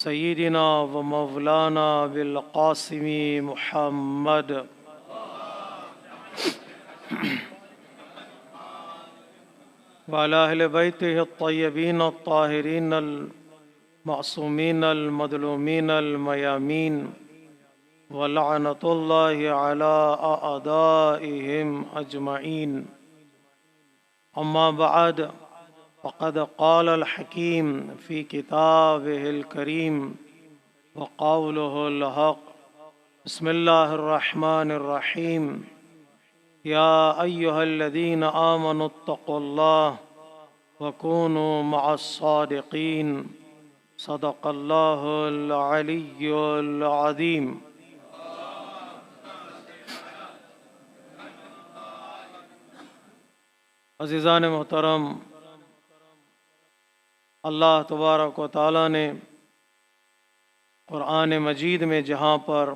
سیدنا و مولانا بالقاسم محمد وعلى أهل بيته الطيبين الطاهرين المعصومين المظلومين الميامين ولعنة الله على أعدائهم أجمعين. أما بعد، فقد قال الحكيم في كتابه الكريم وقوله الحق. بسم الله الرحمن الرحيم. يا أيها الذين آمنوا اتقوا الله وكونوا مع الصادقين. صدق الله العلي العظيم. عزیزان محترم، اللہ تبارک و تعالیٰ نے قرآن مجید میں جہاں پر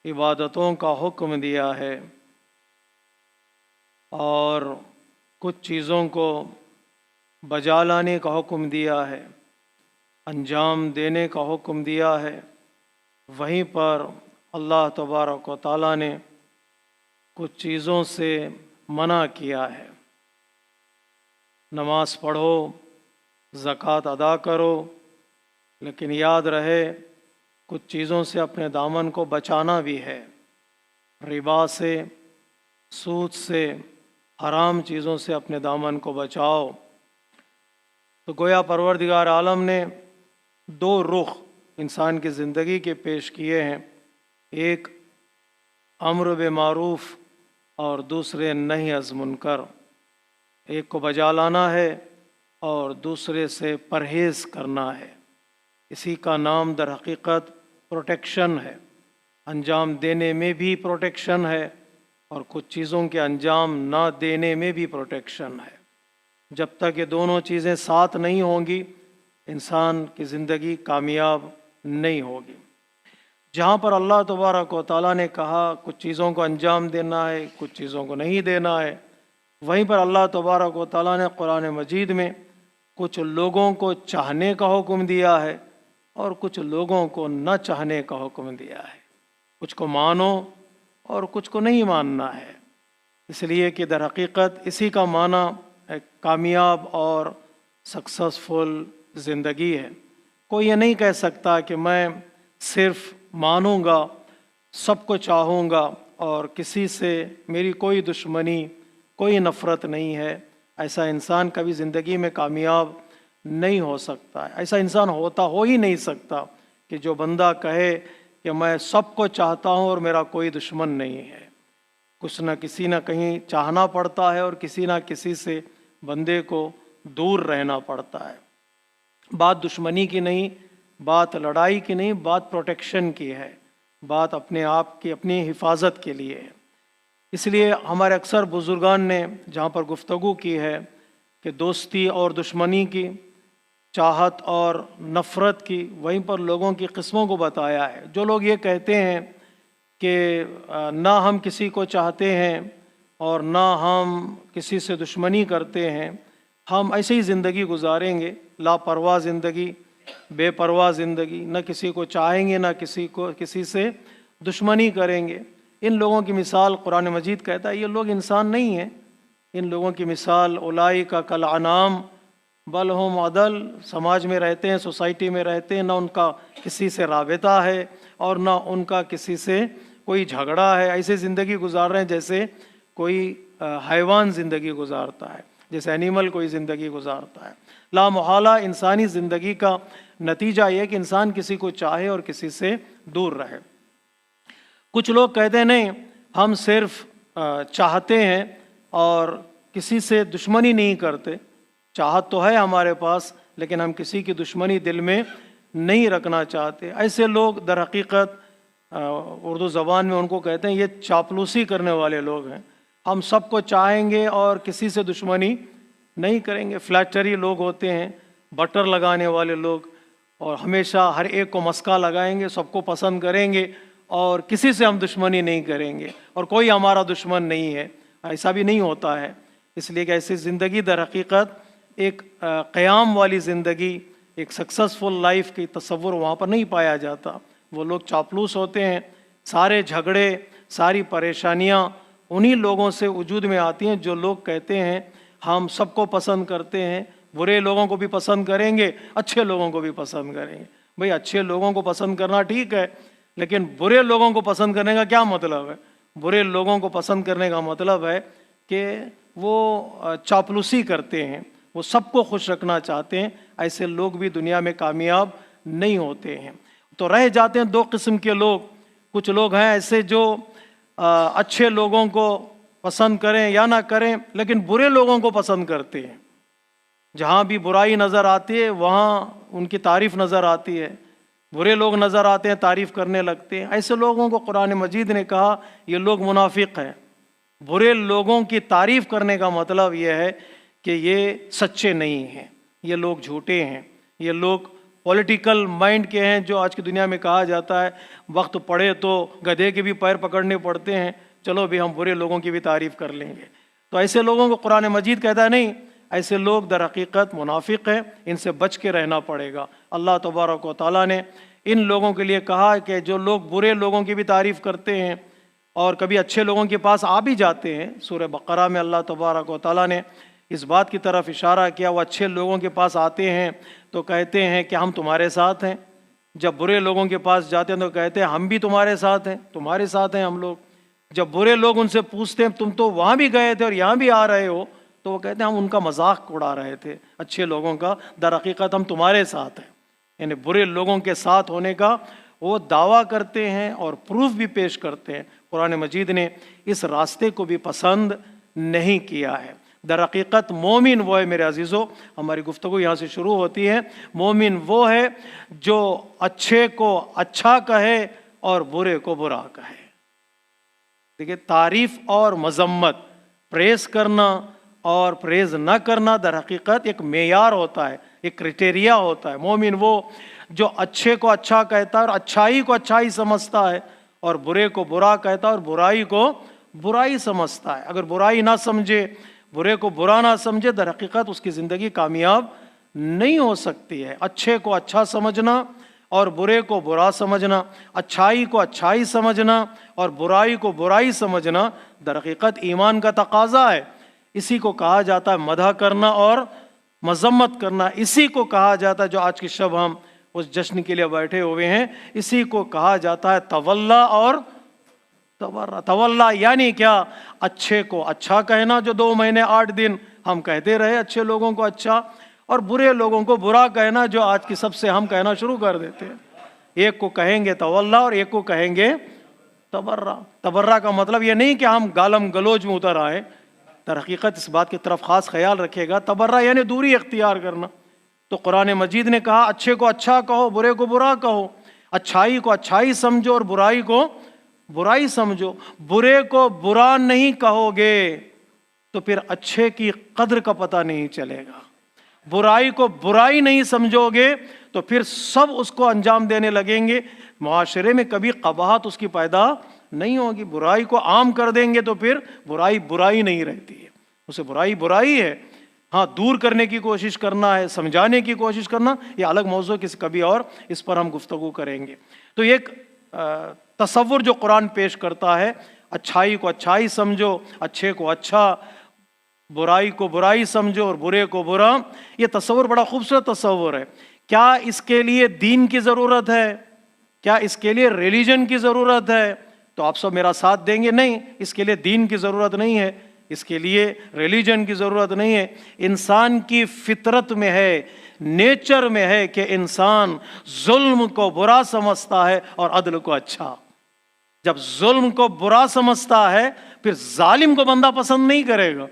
عبادتوں کا حکم دیا ہے اور کچھ چیزوں کو بجا لانے کا حکم دیا ہے، انجام دینے کا حکم دیا ہے، وہیں پر اللہ تبارک و تعالیٰ نے کچھ چیزوں سے منع کیا ہے۔ نماز پڑھو، زکوٰۃ ادا کرو، لیکن یاد رہے کچھ چیزوں سے اپنے دامن کو بچانا بھی ہے۔ ربا سے، سود سے، حرام چیزوں سے اپنے دامن کو بچاؤ۔ تو گویا پروردگار عالم نے دو رخ انسان کی زندگی کے پیش کیے ہیں، ایک امر بالمعروف اور دوسرے نہی از منکر۔ ایک کو بجا لانا ہے اور دوسرے سے پرہیز کرنا ہے۔ اسی کا نام در حقیقت پروٹیکشن ہے۔ انجام دینے میں بھی پروٹیکشن ہے اور کچھ چیزوں کے انجام نہ دینے میں بھی پروٹیکشن ہے۔ جب تک یہ دونوں چیزیں ساتھ نہیں ہوں گی، انسان کی زندگی کامیاب نہیں ہوگی۔ جہاں پر اللہ تبارک و تعالیٰ نے کہا کچھ چیزوں کو انجام دینا ہے، کچھ چیزوں کو نہیں دینا ہے، وہیں پر اللہ تبارک و تعالیٰ نے قرآن مجید میں کچھ لوگوں کو چاہنے کا حکم دیا ہے اور کچھ لوگوں کو نہ چاہنے کا حکم دیا ہے۔ کچھ کو مانو اور کچھ کو نہیں ماننا ہے، اس لیے کہ در حقیقت اسی کا معنی ایک کامیاب اور سکسیسفل زندگی ہے۔ کوئی یہ نہیں کہہ سکتا کہ میں صرف مانوں گا، سب کو چاہوں گا اور کسی سے میری کوئی دشمنی، کوئی نفرت نہیں ہے۔ ایسا انسان کبھی زندگی میں کامیاب نہیں ہو سکتا ہے۔ ایسا انسان ہو ہی نہیں سکتا کہ جو بندہ کہے کہ میں سب کو چاہتا ہوں اور میرا کوئی دشمن نہیں ہے۔ کچھ نہ کسی نہ کہیں چاہنا پڑتا ہے اور کسی نہ کسی سے بندے کو دور رہنا پڑتا ہے۔ بات دشمنی کی نہیں، بات لڑائی کی نہیں، بات پروٹیکشن کی ہے، بات اپنے آپ کی، اپنی حفاظت کے لیے ہے۔ اس لیے ہمارے اکثر بزرگان نے جہاں پر گفتگو کی ہے کہ دوستی اور دشمنی کی، چاہت اور نفرت کی، وہیں پر لوگوں کی قسموں کو بتایا ہے۔ جو لوگ یہ کہتے ہیں کہ نہ ہم کسی کو چاہتے ہیں اور نہ ہم کسی سے دشمنی کرتے ہیں، ہم ایسے ہی زندگی گزاریں گے، لاپرواہ زندگی، بے پرواہ زندگی، نہ کسی کو چاہیں گے نہ کسی سے دشمنی کریں گے۔ ان لوگوں کی مثال قرآن مجید کہتا ہے یہ لوگ انسان نہیں ہیں۔ ان لوگوں کی مثال اولئک کالانعام بل ہم اضل۔ سماج میں رہتے ہیں، سوسائٹی میں رہتے ہیں، نہ ان کا کسی سے رابطہ ہے اور نہ ان کا کسی سے کوئی جھگڑا ہے۔ ایسے زندگی گزار رہے ہیں جیسے کوئی حیوان زندگی گزارتا ہے، جیسے اینیمل کوئی زندگی گزارتا ہے۔ لا محالہ انسانی زندگی کا نتیجہ یہ ہے کہ انسان کسی کو چاہے اور کسی سے دور رہے۔ کچھ لوگ کہتے ہیں نہیں، ہم صرف چاہتے ہیں اور کسی سے دشمنی نہیں کرتے۔ چاہت تو ہے ہمارے پاس لیکن ہم کسی کی دشمنی دل میں نہیں رکھنا چاہتے۔ ایسے لوگ در حقیقت اردو زبان میں ان کو کہتے ہیں یہ چاپلوسی کرنے والے لوگ ہیں۔ ہم سب کو چاہیں گے اور کسی سے دشمنی نہیں کریں گے۔ فلیٹری لوگ ہوتے ہیں، بٹر لگانے والے لوگ، اور ہمیشہ ہر ایک کو مسکا لگائیں گے، سب کو پسند کریں گے اور کسی سے ہم دشمنی نہیں کریں گے اور کوئی ہمارا دشمن نہیں ہے۔ ایسا بھی نہیں ہوتا ہے، اس لیے کہ ایسی زندگی در حقیقت ایک قیام والی زندگی، ایک سکسیسفل لائف کی تصور وہاں پر نہیں پایا جاتا. وہ لوگ چاپلوس ہوتے ہیں. سارے جھگڑے، ساری پریشانیاں انہی لوگوں سے وجود میں آتی ہیں جو لوگ کہتے ہیں ہم سب کو پسند کرتے ہیں، برے لوگوں کو بھی پسند کریں گے، اچھے لوگوں کو بھی پسند کریں گے. بھئی اچھے لوگوں کو پسند کرنا ٹھیک ہے، لیکن برے لوگوں کو پسند کرنے کا کیا مطلب ہے؟ برے لوگوں کو پسند کرنے کا مطلب ہے کہ وہ چاپلوسی کرتے ہیں، وہ سب کو خوش رکھنا چاہتے ہیں. ایسے لوگ بھی دنیا میں کامیاب نہیں ہوتے ہیں. تو رہ جاتے ہیں دو قسم کے لوگ. کچھ لوگ ہیں ایسے جو اچھے لوگوں کو پسند کریں یا نہ کریں لیکن برے لوگوں کو پسند کرتے ہیں. جہاں بھی برائی نظر آتی ہے وہاں ان کی تعریف نظر آتی ہے، برے لوگ نظر آتے ہیں تعریف کرنے لگتے ہیں. ایسے لوگوں کو قرآن مجید نے کہا یہ لوگ منافق ہیں. برے لوگوں کی تعریف کرنے کا مطلب یہ ہے کہ یہ سچے نہیں ہیں، یہ لوگ جھوٹے ہیں، یہ لوگ پولیٹیکل مائنڈ کے ہیں. جو آج کی دنیا میں کہا جاتا ہے وقت پڑے تو گدھے کے بھی پیر پکڑنے پڑتے ہیں، چلو بھی ہم برے لوگوں کی بھی تعریف کر لیں گے. تو ایسے لوگوں کو قرآن مجید کہتا ہے نہیں، ایسے لوگ در حقیقت منافق ہیں، ان سے بچ کے رہنا پڑے گا. اللہ تبارک و تعالیٰ نے ان لوگوں کے لیے کہا کہ جو لوگ برے لوگوں کی بھی تعریف کرتے ہیں اور کبھی اچھے لوگوں کے پاس آ بھی جاتے ہیں. سورہ بقرہ میں اللہ تبارک و تعالیٰ نے اس بات کی طرف اشارہ کیا، وہ اچھے لوگوں کے پاس آتے ہیں تو کہتے ہیں کہ ہم تمہارے ساتھ ہیں. جب برے لوگوں کے پاس جاتے ہیں تو کہتے ہیں ہم بھی تمہارے ساتھ ہیں، تمہارے ساتھ ہیں ہم لوگ. جب برے لوگ ان سے پوچھتے ہیں تم تو وہاں بھی گئے تھے اور یہاں بھی آ رہے ہو، تو وہ کہتے ہیں ہم ان کا مذاق اڑا رہے تھے اچھے لوگوں کا، در حقیقت ہم تمہارے ساتھ ہیں. یعنی برے لوگوں کے ساتھ ہونے کا وہ دعویٰ کرتے ہیں اور پروف بھی پیش کرتے ہیں. قرآن مجید نے اس راستے کو بھی پسند نہیں کیا ہے. در حقیقت مومن وہ ہے میرے عزیزو، ہماری گفتگو یہاں سے شروع ہوتی ہے. مومن وہ ہے جو اچھے کو اچھا کہے اور برے کو برا کہے. دیکھیں، تعریف اور مذمت، پریز کرنا اور پریز نہ کرنا در حقیقت ایک معیار ہوتا ہے، ایک کرائٹیریا ہوتا ہے. مومن وہ جو اچھے کو اچھا کہتا ہے اور اچھائی کو اچھائی سمجھتا ہے اور برے کو برا کہتا ہے اور برائی کو برائی سمجھتا ہے. اگر برائی نہ سمجھے، برے کو برا نہ سمجھے، در حقیقت اس کی زندگی کامیاب نہیں ہو سکتی ہے. اچھے کو اچھا سمجھنا اور برے کو برا سمجھنا، اچھائی کو اچھائی سمجھنا اور برائی کو برائی سمجھنا در حقیقت ایمان کا تقاضا ہے. اسی کو کہا جاتا ہے مدح کرنا اور مذمت کرنا. اسی کو کہا جاتا ہے، جو آج کی شب ہم اس جشن کے لیے بیٹھے ہوئے ہیں، اسی کو کہا جاتا ہے تولا اور تورا. تولا یعنی کیا؟ اچھے کو اچھا کہنا، جو 2 مہینے 8 دن ہم کہتے رہے اچھے لوگوں کو اچھا، اور برے لوگوں کو برا کہنا، جو آج کی سب سے ہم کہنا شروع کر دیتے ہیں. ایک کو کہیں گے تولا اور ایک کو کہیں گے تبرا. تبرا کا مطلب یہ نہیں کہ ہم گالم گلوچ میں اتر آئے. در حقیقت اس بات کی طرف خاص خیال رکھے گا، تبرا یعنی دوری اختیار کرنا. تو قرآن مجید نے کہا اچھے کو اچھا کہو، برے کو برا کہو. اچھائی کو اچھائی سمجھو اور برائی کو برائی سمجھو. برے کو برا نہیں کہو گے تو پھر اچھے کی قدر کا پتہ نہیں چلے گا. برائی کو برائی نہیں سمجھو گے تو پھر سب اس کو انجام دینے لگیں گے. معاشرے میں کبھی قباحت اس کی پیدا نہیں ہوگی. برائی کو عام کر دیں گے تو پھر برائی برائی نہیں رہتی ہے، اسے برائی برائی ہے. ہاں، دور کرنے کی کوشش کرنا ہے، سمجھانے کی کوشش کرنا، یہ الگ موضوع، کبھی اور اس پر ہم گفتگو کریں گے. تو ایک تصور جو قرآن پیش کرتا ہے، اچھائی کو اچھائی سمجھو، اچھے کو اچھا، برائی کو برائی سمجھو اور برے کو برا، یہ تصور بڑا خوبصورت تصور ہے. کیا اس کے لیے دین کی ضرورت ہے؟ کیا اس کے لیے ریلیجن کی ضرورت ہے؟ تو آپ سب میرا ساتھ دیں گے نہیں، اس کے لیے دین کی ضرورت نہیں ہے، اس کے لیے ریلیجن کی ضرورت نہیں ہے. انسان کی فطرت میں ہے، نیچر میں ہے کہ انسان ظلم کو برا سمجھتا ہے اور عدل کو اچھا. جب ظلم کو برا سمجھتا ہے پھر ظالم کو بندہ پسند نہیں کرے گا.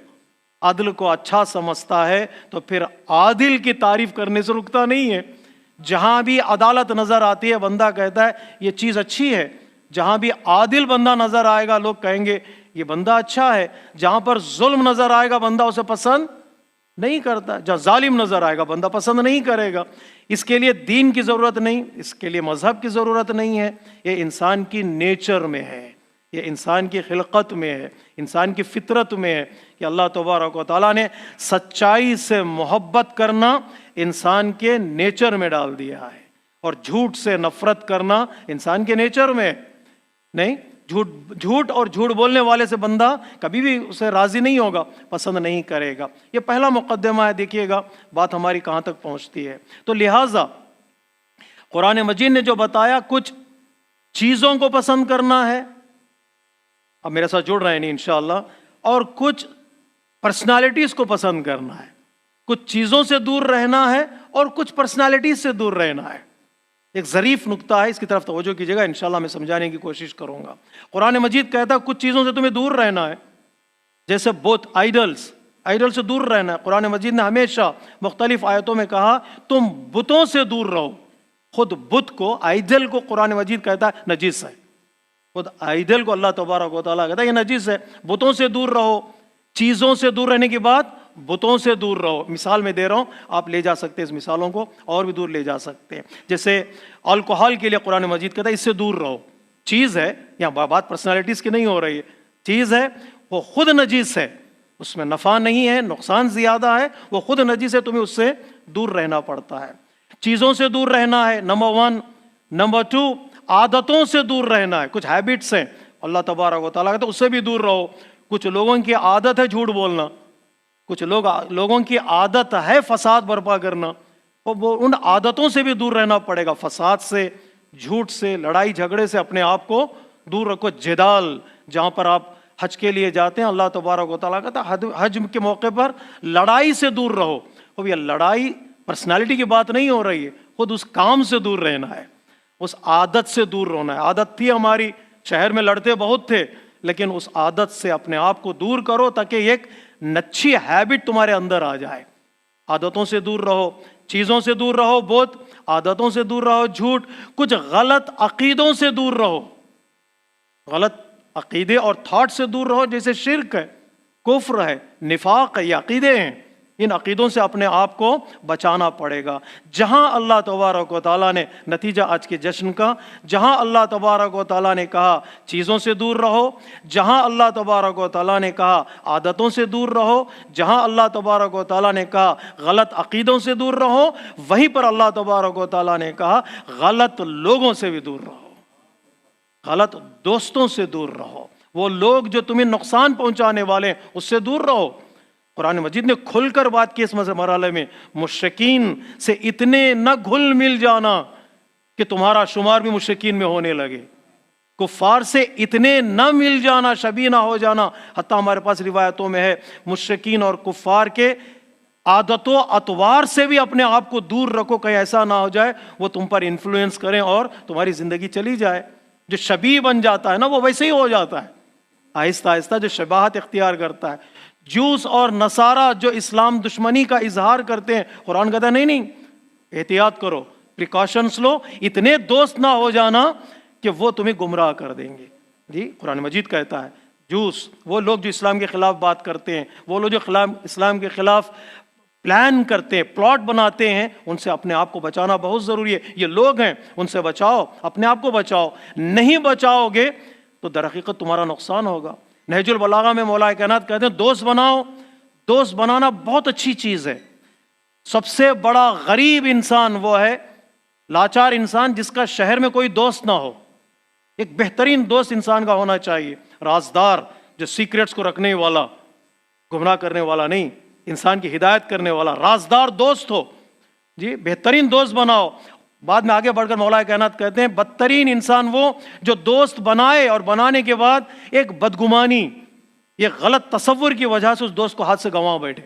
عدل کو اچھا سمجھتا ہے تو پھر عادل کی تعریف کرنے سے رکتا نہیں ہے. جہاں بھی عدالت نظر آتی ہے بندہ کہتا ہے یہ چیز اچھی ہے. جہاں بھی عادل بندہ نظر آئے گا لوگ کہیں گے یہ بندہ اچھا ہے. جہاں پر ظلم نظر آئے گا بندہ اسے پسند نہیں کرتا. جہاں ظالم نظر آئے گا بندہ پسند نہیں کرے گا. اس کے لیے دین کی ضرورت نہیں، اس کے لیے مذہب کی ضرورت نہیں ہے. یہ انسان کی نیچر میں ہے، یہ انسان کی خلقت میں ہے، انسان کی فطرت میں ہے کہ اللہ تبارک و تعالیٰ نے سچائی سے محبت کرنا انسان کے نیچر میں ڈال دیا ہے، اور جھوٹ سے نفرت کرنا انسان کے نیچر میں نہیں۔ جھوٹ اور جھوٹ بولنے والے سے بندہ کبھی بھی اسے راضی نہیں ہوگا، پسند نہیں کرے گا۔ یہ پہلا مقدمہ ہے، دیکھیے گا بات ہماری کہاں تک پہنچتی ہے۔ تو لہٰذا قرآن مجید نے جو بتایا، کچھ چیزوں کو پسند کرنا ہے، اب میرے ساتھ جڑ رہے ہیں نہیں انشاءاللہ، اور کچھ پرسنالٹیز کو پسند کرنا ہے، کچھ چیزوں سے دور رہنا ہے اور کچھ پرسنالٹیز سے دور رہنا ہے۔ ایک ظریف نکتہ ہے، اس کی طرف توجہ کیجیے گا، انشاءاللہ میں سمجھانے کی کوشش کروں گا۔ قرآن مجید کہتا ہے کچھ چیزوں سے تمہیں دور رہنا ہے، جیسے بت، آئیڈل سے دور رہنا ہے۔ قرآن مجید نے ہمیشہ مختلف آیتوں میں کہا تم بتوں سے دور رہو۔ خود بت کو، آئیڈل کو قرآن مجید کہتا ہے نجس ہے، خود آئیڈل کو اللہ تبارک و تعالیٰ کہتا ہے یہ نجس ہے۔ بتوں سے دور رہو، چیزوں سے دور رہنے کے بعد بتوں سے دور رہو۔ مثال میں دے رہا ہوں، آپ لے جا سکتے ہیں اس مثالوں کو، اور بھی دور لے جا سکتے ہیں۔ جیسے الکوہل کے لیے قرآن مجید کہتا ہے اس سے دور رہو۔ چیز ہے، یہاں بات پرسنالٹیز کی نہیں ہو رہی ہے، چیز ہے وہ خود نجس ہے، اس میں نفع نہیں ہے، نقصان زیادہ ہے، وہ خود نجس ہے، تمہیں اس سے دور رہنا پڑتا ہے۔ چیزوں سے دور رہنا ہے، نمبر 1۔ نمبر 2، عادتوں سے دور رہنا ہے۔ کچھ ہیبٹس ہیں، اللہ تبارک و تعالیٰ کہتا ہے اس سے بھی دور رہو۔ کچھ لوگوں کی عادت ہے جھوٹ بولنا، کچھ لوگوں کی عادت ہے فساد برپا کرنا، وہ ان عادتوں سے بھی دور رہنا پڑے گا۔ فساد سے، جھوٹ سے، لڑائی جھگڑے سے اپنے آپ کو دور رکھو۔ جدال، جہاں پر آپ حج کے لیے جاتے ہیں، اللہ تبارک و تعالیٰ کہتا ہے حج کے موقع پر لڑائی سے دور رہو۔ اب یہ لڑائی پرسنالٹی کی بات نہیں ہو رہی ہے، خود اس کام سے دور رہنا ہے، اس عادت سے دور ہونا ہے۔ عادت تھی ہماری، شہر میں لڑتے بہت تھے، لیکن اس عادت سے اپنے آپ کو دور کرو تاکہ ایک نچھی ہیبٹ تمہارے اندر آ جائے۔ عادتوں سے دور رہو، چیزوں سے دور رہو، بہت عادتوں سے دور رہو، جھوٹ، کچھ غلط عقیدوں سے دور رہو، غلط عقیدے اور تھاٹ سے دور رہو، جیسے شرک ہے، کفر ہے، نفاق ہے، یہ عقیدے ہیں، ان عقیدوں سے اپنے آپ کو بچانا پڑے گا۔ جہاں اللہ تبارک و تعالیٰ نے، نتیجہ آج کے جشن کا، جہاں اللہ تبارک و تعالیٰ نے کہا چیزوں سے دور رہو، جہاں اللہ تبارک و تعالیٰ نے کہا عادتوں سے دور رہو، جہاں اللہ تبارک و تعالیٰ نے کہا غلط عقیدوں سے دور رہو، وہیں پر اللہ تبارک و تعالیٰ نے کہا غلط لوگوں سے بھی دور رہو، غلط دوستوں سے دور رہو، وہ لوگ جو تمہیں نقصان پہنچانے والے ہیں اس سے دور رہو۔ قرآن مجید نے کھل کر بات کی اس مرحلے میں، مشرکین سے اتنے نہ گھل مل جانا کہ تمہارا شمار بھی مشرکین میں ہونے لگے، کفار سے اتنے نہ مل جانا، شبیہ نہ ہو جانا، حتیٰ ہمارے پاس روایتوں میں ہے مشرکین اور کفار کے عادت و اطوار سے بھی اپنے آپ کو دور رکھو، کہیں ایسا نہ ہو جائے وہ تم پر انفلوئنس کریں اور تمہاری زندگی چلی جائے۔ جو شبیہ بن جاتا ہے نا وہ ویسے ہی ہو جاتا ہے، آہستہ آہستہ جو شباہت اختیار کرتا ہے۔ جوس اور نصارہ جو اسلام دشمنی کا اظہار کرتے ہیں، قرآن کہتا ہے نہیں، احتیاط کرو، پریکاشنز لو، اتنے دوست نہ ہو جانا کہ وہ تمہیں گمراہ کر دیں گے۔ جی قرآن مجید کہتا ہے جوس، وہ لوگ جو اسلام کے خلاف بات کرتے ہیں، وہ لوگ جو اسلام کے خلاف پلان کرتے ہیں، پلاٹ بناتے ہیں، ان سے اپنے آپ کو بچانا بہت ضروری ہے۔ یہ لوگ ہیں، ان سے بچاؤ، اپنے آپ کو بچاؤ، نہیں بچاؤ گے تو در حقیقت تمہارا نقصان ہوگا۔ نہج البلاغہ میں مولا کائنات کہتے ہیں دوست بناؤ، دوست بنانا بہت اچھی چیز ہے۔ سب سے بڑا غریب انسان وہ ہے، لاچار انسان، جس کا شہر میں کوئی دوست نہ ہو۔ ایک بہترین دوست انسان کا ہونا چاہیے، رازدار، جو سیکریٹس کو رکھنے والا، گمراہ کرنے والا نہیں، انسان کی ہدایت کرنے والا، رازدار دوست ہو۔ جی بہترین دوست بناؤ۔ بعد میں آگے بڑھ کر مولا کائنات کہتے ہیں بدترین انسان وہ جو دوست بنائے اور بنانے کے بعد ایک بدگمانی، یہ غلط تصور کی وجہ سے اس دوست کو ہاتھ سے گنوا بیٹھے۔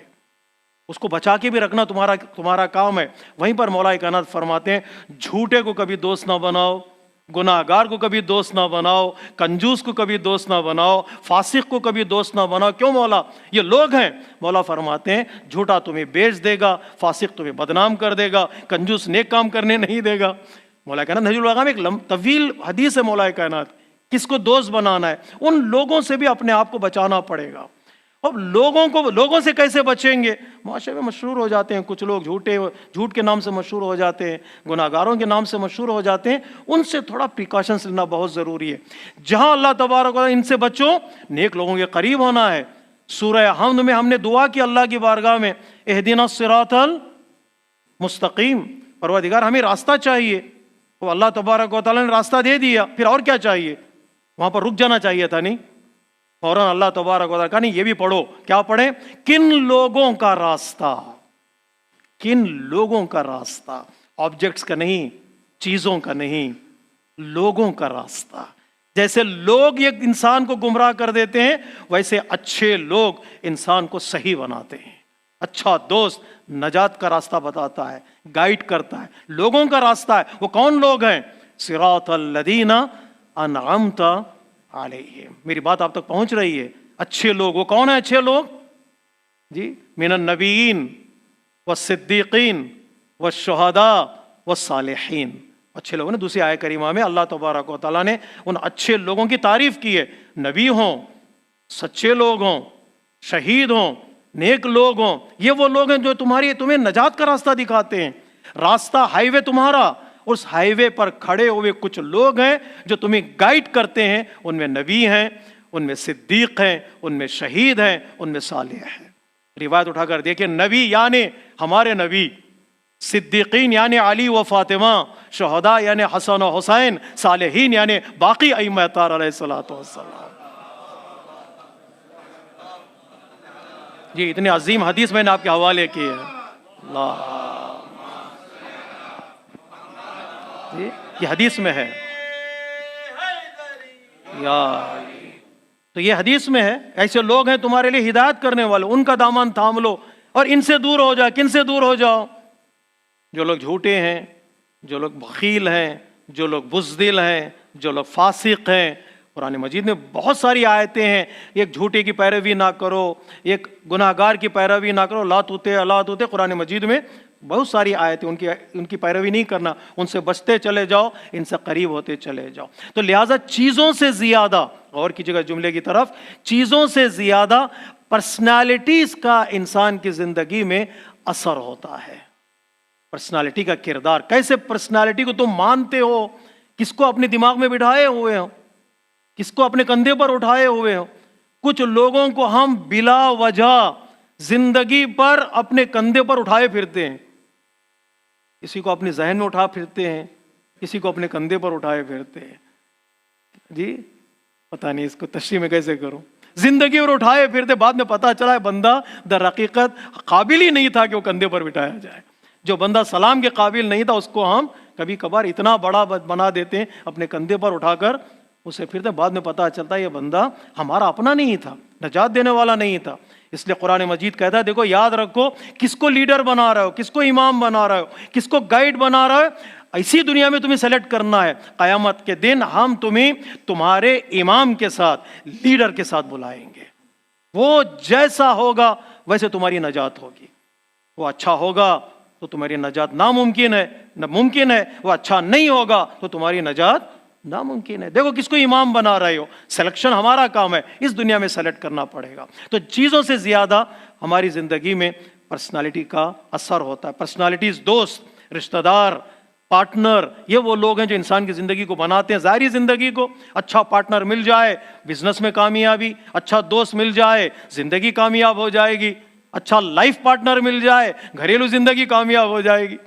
اس کو بچا کے بھی رکھنا تمہارا کام ہے۔ وہیں پر مولا کائنات فرماتے ہیں جھوٹے کو کبھی دوست نہ بناؤ، گناہگار کو کبھی دوست نہ بناؤ، کنجوس کو کبھی دوست نہ بناؤ، فاسق کو کبھی دوست نہ بناؤ۔ کیوں مولا؟ یہ لوگ ہیں، مولا فرماتے ہیں جھوٹا تمہیں بیچ دے گا، فاسق تمہیں بدنام کر دے گا، کنجوس نیک کام کرنے نہیں دے گا۔ مولا کائنات نہج البلاغہ میں ایک طویل حدیث ہے مولا کائنات، کس کو دوست بنانا ہے، ان لوگوں سے بھی اپنے آپ کو بچانا پڑے گا۔ اب لوگوں سے کیسے بچیں گے؟ معاشرے میں مشہور ہو جاتے ہیں کچھ لوگ، جھوٹ کے نام سے مشہور ہو جاتے ہیں، گناہ گاروں کے نام سے مشہور ہو جاتے ہیں، ان سے تھوڑا پریکاشنس لینا بہت ضروری ہے۔ جہاں اللہ تبارک و تعالیٰ ان سے بچو، نیک لوگوں کے قریب ہونا ہے۔ سورہ حمد میں ہم نے دعا کی اللہ کی بارگاہ میں، اہدنا الصراط المستقیم، پروردگار ہمیں راستہ چاہیے۔ وہ اللہ تبارک و تعالیٰ نے راستہ دے دیا، پھر اور کیا چاہیے؟ وہاں پر رک جانا چاہیے تھا نہیں؟ فوراً اللہ تبارک و تعالیٰ کہا نہیں یہ بھی پڑھو۔ کیا پڑھیں؟ کن لوگوں کا راستہ، کن لوگوں کا راستہ، آبجیکٹس کا نہیں، چیزوں کا نہیں، لوگوں کا راستہ۔ جیسے لوگ ایک انسان کو گمراہ کر دیتے ہیں، ویسے اچھے لوگ انسان کو صحیح بناتے ہیں۔ اچھا دوست نجات کا راستہ بتاتا ہے، گائیڈ کرتا ہے، لوگوں کا راستہ ہے۔ وہ کون لوگ ہیں؟ صراط الذین انعمت علیہم۔ میری بات آپ تک پہنچ رہی ہے؟ اچھے لوگ وہ کون ہیں؟ اچھے لوگ جی من النبیین والصدیقین والشہداء والصالحین۔ اچھے لوگ نے دوسری آیت کریمہ میں اللہ تبارک و تعالیٰ نے ان اچھے لوگوں کی تعریف کی ہے۔ نبی ہوں، سچے لوگ ہوں، شہید ہوں، نیک لوگ ہوں، یہ وہ لوگ ہیں جو تمہیں نجات کا راستہ دکھاتے ہیں۔ راستہ ہائی وے تمہارا، اس ہائی وے پر کھڑے ہوئے کچھ لوگ ہیں جو تمہیں گائیڈ کرتے ہیں۔ ان میں نبی ہیں، ان میں صدیق ہیں، ان میں شہید ہیں، ان میں صالح ہیں۔ روایت اٹھا کر دیکھیں، نبی یعنی ہمارے نبی، صدیقین یعنی علی و فاطمہ، شہداء یعنی حسن و حسین، صالحین یعنی باقی ائمہ اطہار علیہ الصلوۃ والسلام۔ جی اتنی عظیم حدیث میں نے آپ کے حوالے کی ہے۔ اللہ جی یہ حدیث میں ہے، تو یہ حدیث میں ہے۔ ایسے لوگ ہیں تمہارے لیے ہدایت کرنے والے، ان کا دامن تھام لو اور ان سے دور ہو جاؤ۔ کن سے دور ہو جاؤ؟ جو لوگ جھوٹے ہیں، جو لوگ بخیل ہیں، جو لوگ بزدل ہیں، جو لوگ فاسق ہیں۔ قرآن مجید میں بہت ساری آیتیں ہیں، ایک جھوٹے کی پیروی نہ کرو، ایک گناہ گار کی پیروی نہ کرو، لا تطع لا تطع۔ قرآن مجید میں بہت ساری آیتیں، ان کی پیروی نہیں کرنا، ان سے بچتے چلے جاؤ، ان سے قریب ہوتے چلے جاؤ۔ تو لہٰذا چیزوں سے زیادہ، غور کیجیے گا جملے کی طرف، چیزوں سے زیادہ پرسنالٹیز کا انسان کی زندگی میں اثر ہوتا ہے۔ پرسنالٹی کا کردار، کیسے پرسنالٹی کو تم مانتے ہو، کس کو اپنے دماغ میں بٹھائے ہوئے ہو، کس کو اپنے کندھے پر اٹھائے ہوئے ہو۔ کچھ لوگوں کو ہم بلا وجہ زندگی پر اپنے کندھے پر اٹھائے پھرتے ہیں، کسی کو اپنے ذہن میں اٹھا پھرتے ہیں، کسی کو اپنے کندھے پر اٹھائے پھرتے ہیں۔ جی پتہ نہیں اس کو تشریح میں کیسے کروں۔ زندگی پر اٹھائے پھرتے، بعد میں پتہ چلا ہے بندہ در حقیقت قابل ہی نہیں تھا کہ وہ کندھے پر بٹھایا جائے۔ جو بندہ سلام کے قابل نہیں تھا، اس کو ہم کبھی کبھار اتنا بڑا بنا دیتے ہیں، اپنے کندھے پر اٹھا کر اسے پھرتے، بعد میں پتہ چلتا ہے یہ بندہ ہمارا اپنا نہیں تھا، نجات دینے والا نہیں تھا۔ اس لیے قرآن مجید کہتا ہے دیکھو یاد رکھو، کس کو لیڈر بنا رہے ہو، کس کو امام بنا رہے ہو، کس کو گائیڈ بنا رہے ہو، اسی دنیا میں تمہیں سلیکٹ کرنا ہے۔ قیامت کے دن ہم تمہیں تمہارے امام کے ساتھ، لیڈر کے ساتھ بلائیں گے۔ وہ جیسا ہوگا ویسے تمہاری نجات ہوگی۔ وہ اچھا ہوگا تو تمہاری نجات ناممکن ہے، ممکن ہے۔ وہ اچھا نہیں ہوگا تو تمہاری نجات ناممکن ہے۔ دیکھو کس کو امام بنا رہے ہو، سلیکشن ہمارا کام ہے، اس دنیا میں سلیکٹ کرنا پڑے گا۔ تو چیزوں سے زیادہ ہماری زندگی میں پرسنالٹی کا اثر ہوتا ہے۔ پرسنالٹیز، دوست، رشتہ دار، پارٹنر، یہ وہ لوگ ہیں جو انسان کی زندگی کو بناتے ہیں۔ ظاہری زندگی کو اچھا پارٹنر مل جائے، بزنس میں کامیابی، اچھا دوست مل جائے، زندگی کامیاب ہو جائے گی۔ اچھا لائف پارٹنر مل جائے، گھریلو زندگی کامیاب ہو جائے گی،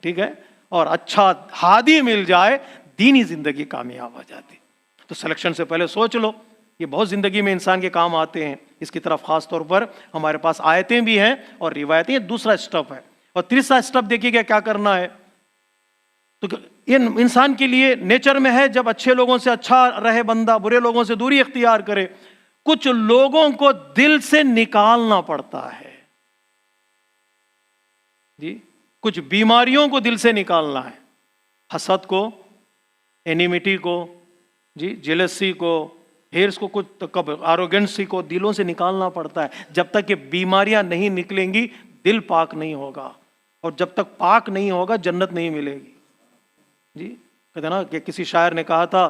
ٹھیک ہے۔ اور اچھا ہادی مل جائے، دینی زندگی کامیاب ہو جاتی۔ تو سلیکشن سے پہلے سوچ لو، یہ بہت زندگی میں انسان کے کام آتے ہیں۔ اس کی طرف خاص طور پر ہمارے پاس آیتیں بھی ہیں اور روایتیں، یہ دوسرا اسٹیپ ہے۔ اور تیسرا اسٹیپ دیکھیے گا کیا کرنا ہے۔ تو انسان کے لیے نیچر میں ہے جب اچھے لوگوں سے اچھا رہے بندہ، برے لوگوں سے دوری اختیار کرے۔ کچھ لوگوں کو دل سے نکالنا پڑتا ہے جی، کچھ بیماریوں کو دل سے نکالنا ہے، حسد کو، اینیمیٹی کو، جی جیلسی کو، ہیرس کو، کچھ آروگنسی کو دلوں سے نکالنا پڑتا ہے۔ جب تک کہ بیماریاں نہیں نکلیں گی دل پاک نہیں ہوگا، اور جب تک پاک نہیں ہوگا جنت نہیں ملے گی۔ جی کہتے نا کہ کسی شاعر نے کہا تھا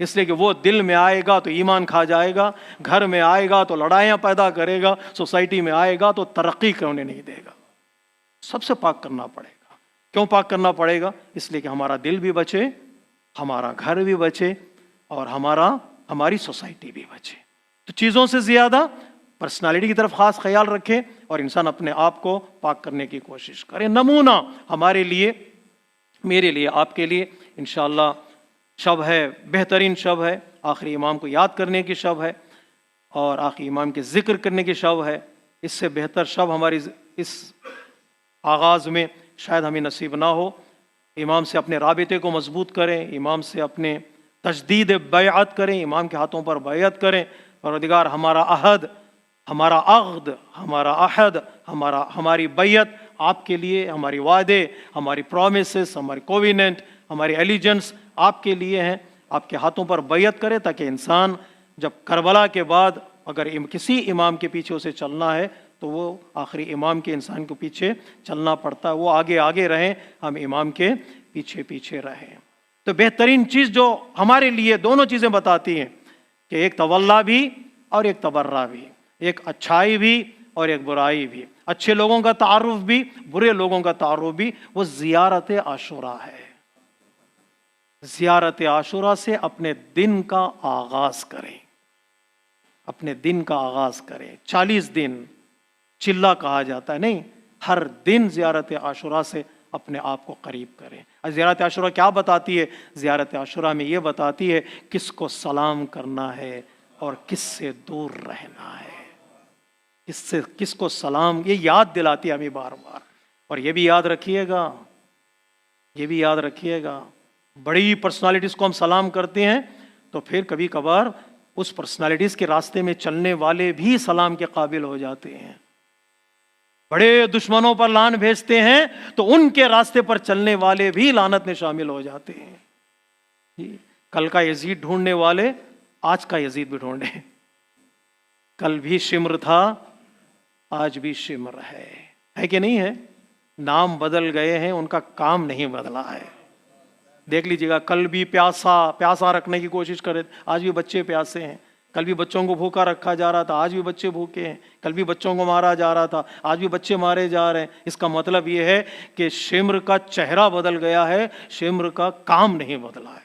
اس لیے کہ وہ دل میں آئے گا تو ایمان کھا جائے گا، گھر میں آئے گا تو لڑائیاں پیدا کرے گا، سوسائٹی میں آئے گا تو ترقی کرنے نہیں دے گا۔ سب سے پاک کرنا پڑے گا۔ کیوں پاک کرنا پڑے گا؟ اس لیے کہ ہمارا دل بھی بچے، ہمارا گھر بھی بچے، اور ہماری سوسائٹی بھی بچے۔ تو چیزوں سے زیادہ پرسنالٹی کی طرف خاص خیال رکھیں، اور انسان اپنے آپ کو پاک کرنے کی کوشش کرے۔ نمونہ ہمارے لیے، میرے لیے، آپ کے لیے انشاءاللہ شب ہے، بہترین شب ہے، آخری امام کو یاد کرنے کی شب ہے، اور آخری امام کے ذکر کرنے کی شب ہے۔ اس سے بہتر شب ہماری اس آغاز میں شاید ہمیں نصیب نہ ہو۔ امام سے اپنے رابطے کو مضبوط کریں، امام سے اپنے تجدید بیعت کریں، امام کے ہاتھوں پر بیعت کریں۔ پروردگار ہمارا عہد، ہمارا عقد، ہمارا عہد، ہماری بیعت آپ کے لیے، ہماری وعدے، ہماری پرومسز، ہماری کوویننٹ، ہماری ایلیجنس آپ کے لیے ہیں۔ آپ کے ہاتھوں پر بیعت کرے تاکہ انسان جب کربلا کے بعد اگر کسی امام کے پیچھے اسے چلنا ہے تو وہ آخری امام کے انسان کو پیچھے چلنا پڑتا ہے، وہ آگے آگے رہیں، ہم امام کے پیچھے پیچھے رہیں۔ تو بہترین چیز جو ہمارے لیے دونوں چیزیں بتاتی ہیں کہ ایک تولا بھی اور ایک تبرہ بھی، ایک اچھائی بھی اور ایک برائی بھی، اچھے لوگوں کا تعارف بھی، برے لوگوں کا تعارف بھی، وہ زیارت عاشوراء ہے۔ زیارت عاشوراء سے اپنے دن کا آغاز کریں، اپنے دن کا آغاز کریں۔ 40 دن چلہ کہا جاتا ہے، نہیں، ہر دن زیارت عاشوراء سے اپنے آپ کو قریب کریں۔ اور زیارت عاشوراء کیا بتاتی ہے؟ زیارت عاشوراء میں یہ بتاتی ہے کس کو سلام کرنا ہے اور کس سے دور رہنا ہے، کس کو سلام، یہ یاد دلاتی ہے ہمیں بار بار۔ اور یہ بھی یاد رکھیے گا، یہ بھی یاد رکھیے گا، بڑی پرسنالٹیز کو ہم سلام کرتے ہیں تو پھر کبھی کبھار اس پرسنالٹیز کے راستے میں چلنے والے بھی سلام کے قابل ہو جاتے ہیں۔ بڑے دشمنوں پر لعن بھیجتے ہیں تو ان کے راستے پر چلنے والے بھی لعنت میں شامل ہو جاتے ہیں۔ کل کا یزید ڈھونڈنے والے آج کا یزید بھی ڈھونڈے۔ کل بھی شمر تھا، آج بھی شمر ہے کہ نہیں ہے؟ نام بدل گئے ہیں، ان کا کام نہیں بدلا ہے۔ دیکھ لیجیے گا، کل بھی پیاسا رکھنے کی کوشش کرے، آج بھی بچے پیاسے ہیں۔ کل بھی بچوں کو بھوکا رکھا جا رہا تھا، آج بھی بچے بھوکے ہیں۔ کل بھی بچوں کو مارا جا رہا تھا، آج بھی بچے مارے جا رہے ہیں۔ اس کا مطلب یہ ہے کہ شمر کا چہرہ بدل گیا ہے، شمر کا کام نہیں بدلا ہے۔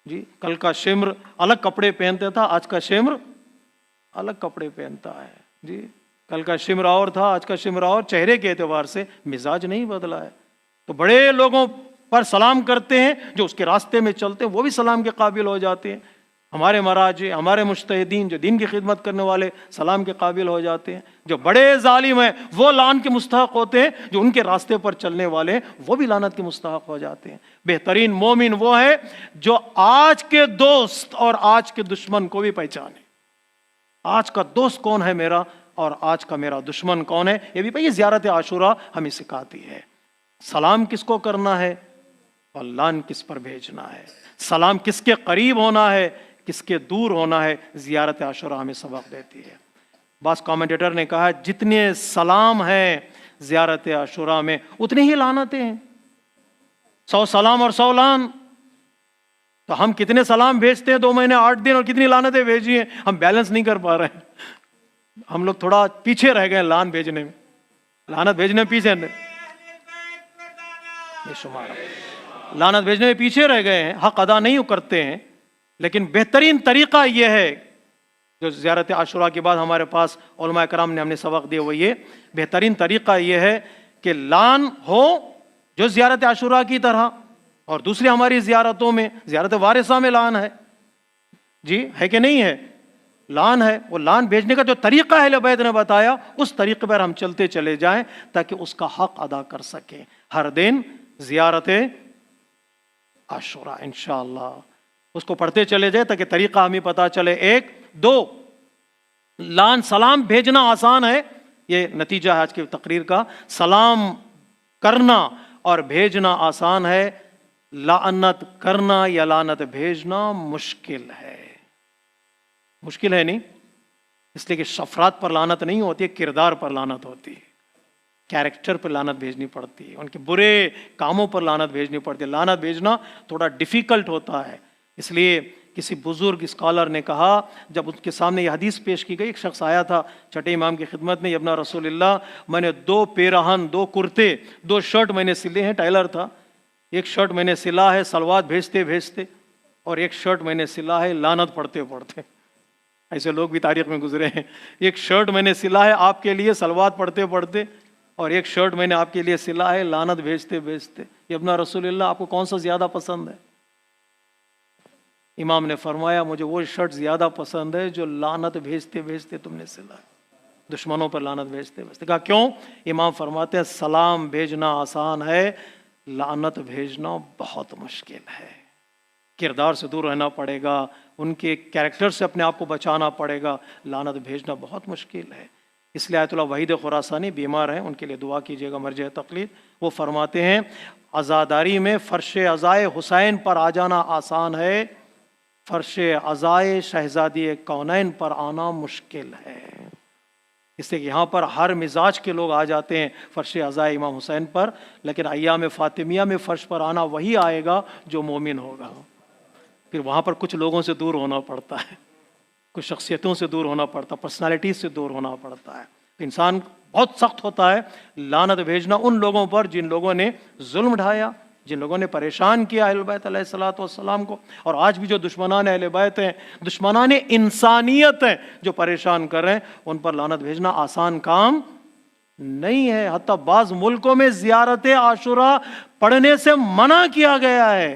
جی، کل کا شمر الگ کپڑے پہنتا تھا، آج کا شمر الگ کپڑے پہنتا ہے۔ جی، کل کا شمر اور تھا، آج کا شمر اور، چہرے کے اعتبار سے مزاج نہیں بدلا ہے۔ تو بڑے لوگوں پر سلام کرتے ہیں، جو اس کے راستے میں چلتے ہیں وہ بھی سلام کے قابل ہو جاتے ہیں۔ ہمارے مراجع، ہمارے مجتہدین جو دین کی خدمت کرنے والے سلام کے قابل ہو جاتے ہیں۔ جو بڑے ظالم ہیں وہ لعن کے مستحق ہوتے ہیں، جو ان کے راستے پر چلنے والے وہ بھی لعنت کے مستحق ہو جاتے ہیں۔ بہترین مومن وہ ہے جو آج کے دوست اور آج کے دشمن کو بھی پہچانے۔ آج کا دوست کون ہے میرا اور آج کا میرا دشمن کون ہے، یہ بھی زیارت عاشوراء ہمیں سکھاتی ہے۔ سلام کس کو کرنا ہے اور لعن کس پر بھیجنا ہے، سلام کس کے قریب ہونا ہے، کس کے دور ہونا ہے، زیارت عاشوراء ہمیں سبق دیتی ہے۔ بعض کامنٹیٹر نے کہا جتنے سلام ہیں زیارت عاشوراء میں اتنی ہی لعنتیں ہیں۔ 100 سلام اور 100 لعن، تو ہم کتنے سلام بھیجتے ہیں 2 مہینے 8 دن، اور کتنی لعنتیں بھیجی ہیں، ہم بیلنس نہیں کر پا رہے ہیں۔ ہم لوگ تھوڑا پیچھے رہ گئے لعن بھیجنے میں، لعنت بھیجنے میں پیچھے لعنت بھیجنے میں پیچھے رہ گئے ہیں، حق ادا نہیں کرتے ہیں۔ لیکن بہترین طریقہ یہ ہے جو زیارت عاشوراء کے بعد ہمارے پاس علماء کرام نے ہمیں سبق دیا، وہ یہ بہترین طریقہ یہ ہے کہ لعن ہو جو زیارت عاشوراء کی طرح، اور دوسری ہماری زیارتوں میں، زیارت وارثہ میں لعن ہے، جی ہے کہ نہیں ہے؟ لعن ہے۔ وہ لعن بھیجنے کا جو طریقہ اہل بیت نے بتایا اس طریقے پر ہم چلتے چلے جائیں تاکہ اس کا حق ادا کر سکیں۔ ہر دن زیارت عاشوراء انشاءاللہ اس کو پڑھتے چلے جائے تاکہ طریقہ ہمیں پتا چلے۔ 1 2 لعن، سلام بھیجنا آسان ہے، یہ نتیجہ ہے آج کی تقریر کا۔ سلام کرنا اور بھیجنا آسان ہے، لعنت کرنا یا لعنت بھیجنا مشکل ہے۔ مشکل ہے نہیں، اس لیے کہ افراد پر لعنت نہیں ہوتی ہے، کردار پر لعنت ہوتی ہے، کیریکٹر پر لعنت بھیجنی پڑتی ہے، ان کے برے کاموں پر لعنت بھیجنی پڑتی ہے۔ لعنت بھیجنا تھوڑا ڈیفیکلٹ ہوتا ہے، اس لیے کسی بزرگ اسکالر نے کہا، جب اس کے سامنے یہ حدیث پیش کی گئی، ایک شخص آیا تھا چھٹے امام کی خدمت میں، یا ابن رسول اللہ، میں نے 2 پیراہن، 2 کرتے، 2 شرٹ میں نے سلے ہیں، ٹائلر تھا، ایک شرٹ میں نے سلا ہے سلوات بھیجتے بھیجتے، اور ایک شرٹ میں نے سلا ہے لعنت پڑھتے پڑھتے۔ ایسے لوگ بھی تاریخ میں گزرے ہیں۔ ایک شرٹ میں نے سلا ہے آپ کے لیے سلوات پڑھتے پڑھتے، اور ایک شرٹ میں نے آپ کے لیے سلا ہے لعنت بھیجتے بھیجتے۔ یہ ابن رسول اللہ، آپ کو کون سا زیادہ پسند ہے؟ امام نے فرمایا مجھے وہ شرٹ زیادہ پسند ہے جو لعنت بھیجتے بھیجتے تم نے سلا ہے، دشمنوں پر لعنت بھیجتے بھیجتے۔ کہا کیوں؟ امام فرماتے ہیں سلام بھیجنا آسان ہے، لعنت بھیجنا بہت مشکل ہے۔ کردار سے دور رہنا پڑے گا، ان کے کیریکٹر سے اپنے آپ کو بچانا پڑے گا، لعنت بھیجنا بہت مشکل ہے۔ اس لیے آیت اللہ وحید خراسانی بیمار ہیں، ان کے لیے دعا کیجیے گا، مرجع تقلید۔ وہ فرماتے ہیں عزاداری میں فرش عزائے حسین پر آ جانا آسان ہے، فرش عزائے شہزادی کونین پر آنا مشکل ہے۔ اس سے کہ یہاں پر ہر مزاج کے لوگ آ جاتے ہیں فرش عزائے امام حسین پر، لیکن ایام فاطمیہ میں فرش پر آنا وہی آئے گا جو مومن ہوگا۔ پھر وہاں پر کچھ لوگوں سے دور ہونا پڑتا ہے، کچھ شخصیتوں سے دور ہونا پڑتا ہے، پرسنالٹیز سے دور ہونا پڑتا ہے۔ انسان بہت سخت ہوتا ہے لعنت بھیجنا ان لوگوں پر جن لوگوں نے ظلم ڈھایا، جن لوگوں نے پریشان کیا اہل بیت علیہ الصلوۃ والسلام کو، اور آج بھی جو دشمنان اہل بیت ہیں، دشمنان انسانیت ہیں، جو پریشان کر رہے ہیں، ان پر لعنت بھیجنا آسان کام نہیں ہے۔ حتیٰ بعض ملکوں میں زیارت عاشوراء پڑھنے سے منع کیا گیا ہے۔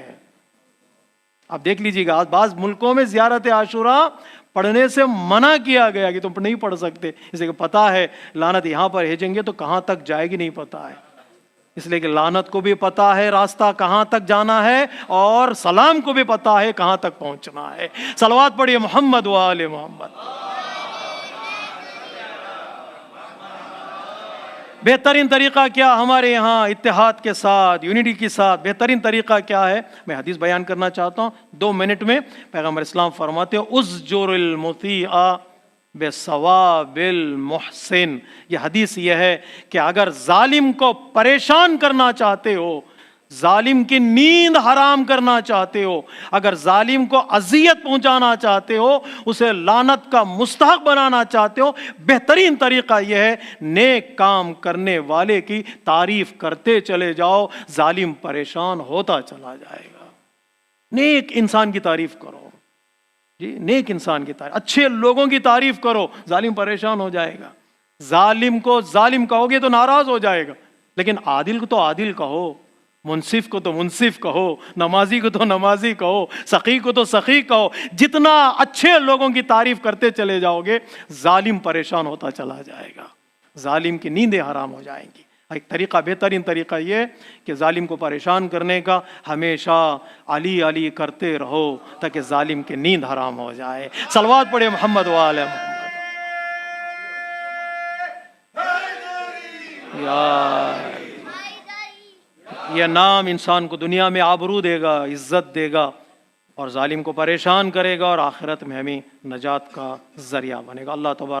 آپ دیکھ لیجیے گا، بعض ملکوں میں زیارت عاشوراء پڑھنے سے منع کیا گیا کہ تم نہیں پڑھ سکتے، اس لیے کہ پتہ ہے لعنت یہاں پر بھیجیں گے تو کہاں تک جائے گی نہیں پتہ ہے، اس لیے کہ لعنت کو بھی پتہ ہے راستہ کہاں تک جانا ہے، اور سلام کو بھی پتہ ہے کہاں تک پہنچنا ہے۔ صلوات پڑھیے محمد و آل محمد۔ بہترین طریقہ کیا ہمارے یہاں اتحاد کے ساتھ، یونٹی کے ساتھ بہترین طریقہ کیا ہے؟ میں حدیث بیان کرنا چاہتا ہوں 2 منٹ میں۔ پیغمبر اسلام فرماتے ہیں اُزْجُرِ الْمُطِیعَ بِثَوَابِ الْمُحْسِنِ۔ یہ حدیث یہ ہے کہ اگر ظالم کو پریشان کرنا چاہتے ہو، ظالم کی نیند حرام کرنا چاہتے ہو، اگر ظالم کو اذیت پہنچانا چاہتے ہو، اسے لعنت کا مستحق بنانا چاہتے ہو، بہترین طریقہ یہ ہے نیک کام کرنے والے کی تعریف کرتے چلے جاؤ، ظالم پریشان ہوتا چلا جائے گا۔ نیک انسان کی تعریف کرو، جی نیک انسان کی تعریف، اچھے لوگوں کی تعریف کرو، ظالم پریشان ہو جائے گا۔ ظالم کو ظالم کہو گے تو ناراض ہو جائے گا، لیکن عادل کو تو عادل کہو، منصف کو تو منصف کہو، نمازی کو تو نمازی کہو، سخی کو تو سخی کہو۔ جتنا اچھے لوگوں کی تعریف کرتے چلے جاؤ گے، ظالم پریشان ہوتا چلا جائے گا، ظالم کی نیندیں حرام ہو جائیں گی۔ ایک طریقہ، بہترین طریقہ یہ کہ ظالم کو پریشان کرنے کا ہمیشہ علی علی کرتے رہو تاکہ ظالم کی نیند حرام ہو جائے۔ صلوات پڑھے محمد و آل محمد۔ یہ نام انسان کو دنیا میں آبرو دے گا، عزت دے گا، اور ظالم کو پریشان کرے گا، اور آخرت میں ہمیں نجات کا ذریعہ بنے گا۔ اللہ تبارک